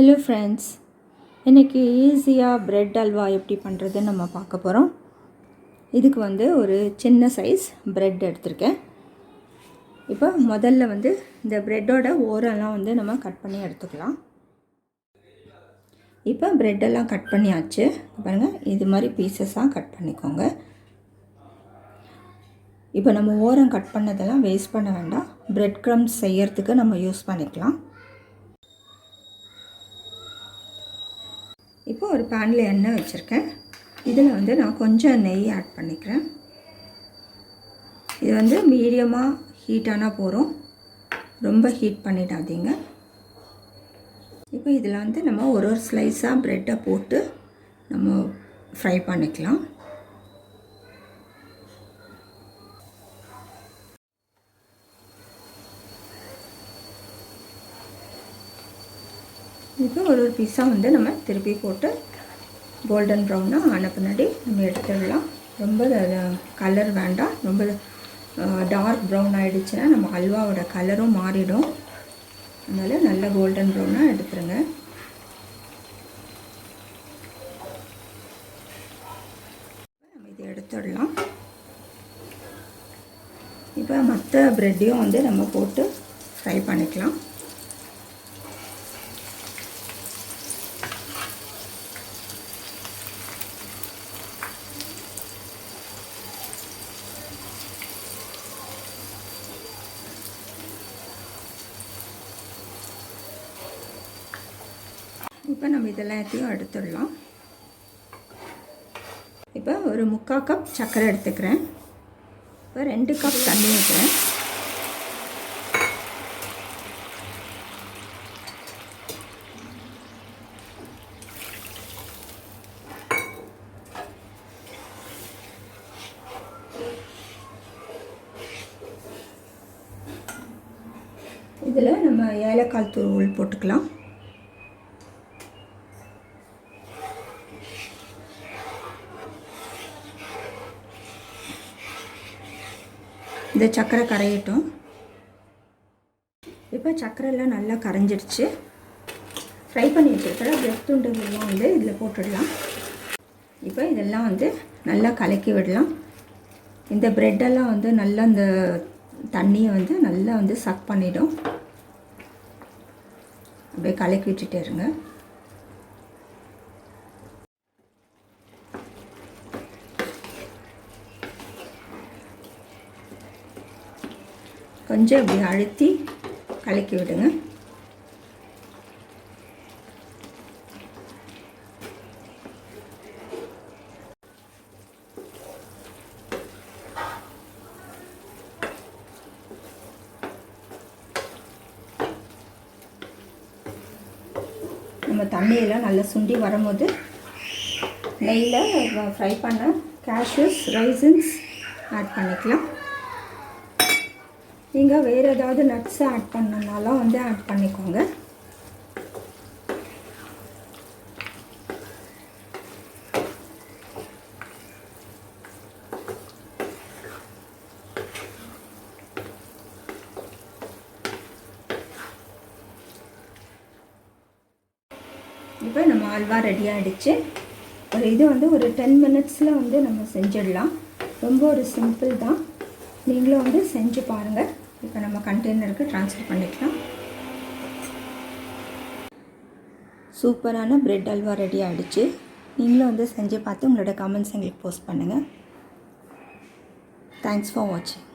Hello friends, இன்றைக்கி ஈஸியாக bread halwa எப்படி பண்ணுறதுன்னு நம்ம பார்க்க போகிறோம். இதுக்கு ஒரு சின்ன சைஸ் ப்ரெட் எடுத்திருக்கேன். இப்போ முதல்ல இந்த ப்ரெட்டோட ஓரெல்லாம் நம்ம கட் பண்ணி எடுத்துக்கலாம். இப்போ ப்ரெட்டெல்லாம் கட் பண்ணியாச்சு. பாருங்கள், இது மாதிரி பீசஸாக கட் பண்ணிக்கோங்க. இப்போ நம்ம ஓரம் கட் பண்ணதெல்லாம் வேஸ்ட் பண்ண வேண்டாம். ப்ரெட் க்ரம்ஸ் செய்யறதுக்கு நம்ம யூஸ் பண்ணிக்கலாம். இப்போ ஒரு பேனில் எண்ணெய் வச்சுருக்கேன். இதில் நான் கொஞ்சம் நெய் ஆட் பண்ணிக்கிறேன். இது மீடியமாக ஹீட்டானால் போகிறோம், ரொம்ப ஹீட் பண்ணிடாதீங்க. இப்போ இதில் நம்ம ஒரு ஸ்லைஸாக ப்ரெட்டை போட்டு நம்ம ஃப்ரை பண்ணிக்கலாம். இப்போ ஒரு பீஸாக நம்ம திருப்பி போட்டு கோல்டன் ப்ரௌனாக ஆன பின்னாடி நம்ம எடுத்துடலாம். ரொம்ப கலர் வேண்டாம். ரொம்ப டார்க் ப்ரௌன் ஆகிடுச்சுன்னா நம்ம அல்வாவோட கலரும் மாறிடும். அதனால் நல்ல கோல்டன் ப்ரௌனாக எடுத்துருங்க. நம்ம இதை எடுத்துடலாம். இப்போ மற்ற ப்ரெட்டையும் நம்ம போட்டு ஃப்ரை பண்ணிக்கலாம். இப்போ நம்ம இதெல்லாத்தையும் எடுத்துடலாம். இப்போ ஒரு 3/4 கப் சர்க்கரை எடுத்துக்கிறேன். இப்போ 2 கப் தண்ணி ஊற்றுறேன். இதில் நம்ம ஏலக்காய் தூள் போட்டுக்கலாம். இந்த சர்க்கரை கரையட்டும். இப்போ சர்க்கரைலாம் நல்லா கரைஞ்சிடுச்சு. ஃப்ரை பண்ணி வச்சுருக்கிற ப்ரெட் துண்டுகள்லாம் இதில் போட்டுடலாம். இப்போ இதெல்லாம் நல்லா கலக்கி விடலாம். இந்த ப்ரெட்டெல்லாம் நல்லா இந்த தண்ணியை நல்லா சக் பண்ணிடும். அப்படியே கலக்கி விட்டுட்டே இருங்க. கொஞ்சம் இப்படி அழுத்தி கலக்கி விடுங்க. நம்ம தண்ணியெல்லாம் நல்லா சுண்டி வரும்போது நெய்யில் ஃப்ரை பண்ண கேஷ்யூஸ், ரைசின்ஸ் ஆட் பண்ணிக்கலாம். நீங்கள் வேறு ஏதாவது நட்ஸை ஆட் பண்ணனாலும் ஆட் பண்ணிக்கோங்க. இப்போ நம்ம அல்வா ரெடி ஆகிடுச்சு. இது ஒரு 10 மினிட்ஸில் நம்ம செஞ்சிடலாம். ரொம்ப ஒரு சிம்பிள் தான். நீங்களும் செஞ்சு பாருங்கள். இப்போ நம்ம கண்டெய்னருக்கு ட்ரான்ஸ்ஃபர் பண்ணிக்கலாம். சூப்பரான ப்ரெட் அல்வா ரெடி ஆகிடுச்சு. நீங்களும் செஞ்சு பார்த்து உங்களோட கமெண்ட்ஸ் எங்களுக்கு போஸ்ட் பண்ணுங்கள். தேங்க்ஸ் ஃபார் வாட்சிங்.